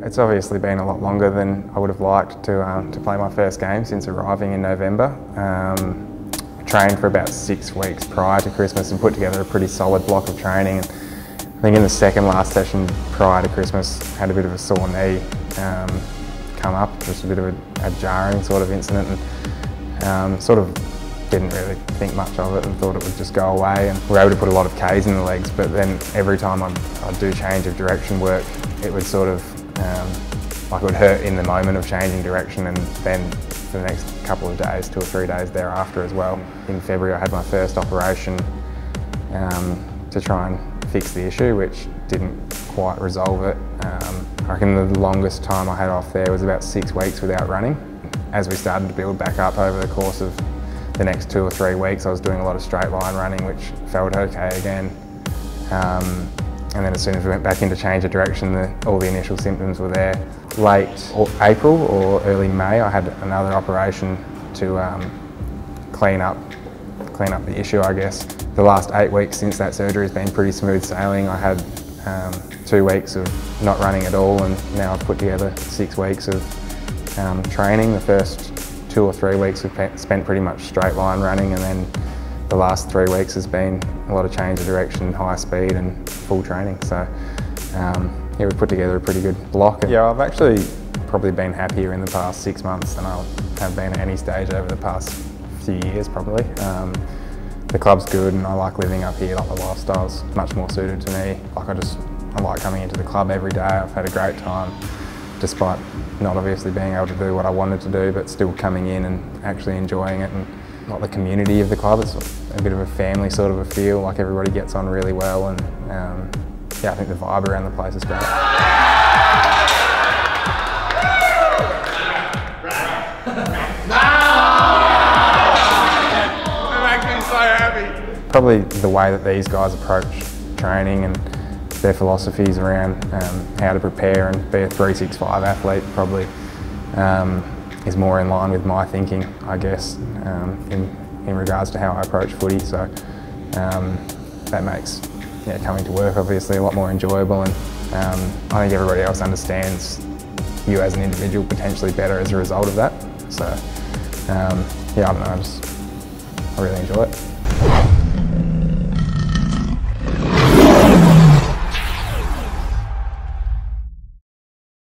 It's obviously been a lot longer than I would have liked to play my first game since arriving in November. I trained for about 6 weeks prior to Christmas and put together a pretty solid block of training. I think in the second last session prior to Christmas, had a bit of a sore knee come up, just a bit of a jarring sort of incident, and sort of didn't really think much of it and thought it would just go away. And we were able to put a lot of Ks in the legs, but then every time I'd do change of direction work, it would sort of, like it would hurt in the moment of changing direction, and then for the next couple of days, 2 or 3 days thereafter as well. In February I had my first operation to try and fix the issue, which didn't quite resolve it. I reckon the longest time I had off there was about 6 weeks without running. As we started to build back up over the course of the next 2 or 3 weeks, I was doing a lot of straight line running, which felt okay again. And then as soon as we went back into change of direction, all the initial symptoms were there. Late April or early May, I had another operation to clean up the issue, I guess. The last 8 weeks since that surgery has been pretty smooth sailing. I had 2 weeks of not running at all, and now I've put together 6 weeks of training. The first 2 or 3 weeks we've spent pretty much straight line running, and then the last 3 weeks has been a lot of change of direction, high speed and full training. So yeah, we've put together a pretty good block. Yeah, I've actually probably been happier in the past 6 months than I have been at any stage over the past few years probably. The club's good and I like living up here, like the lifestyle's much more suited to me. Like I like coming into the club every day. I've had a great time, despite not obviously being able to do what I wanted to do, but still coming in and actually enjoying it. And like the community of the club, it's a bit of a family sort of a feel, like everybody gets on really well, and yeah, I think the vibe around the place is great. Probably the way that these guys approach training and their philosophies around how to prepare and be a 365 athlete probably is more in line with my thinking, I guess, in regards to how I approach footy. So that makes coming to work obviously a lot more enjoyable, and I think everybody else understands you as an individual potentially better as a result of that. So yeah, I don't know, I really enjoy it.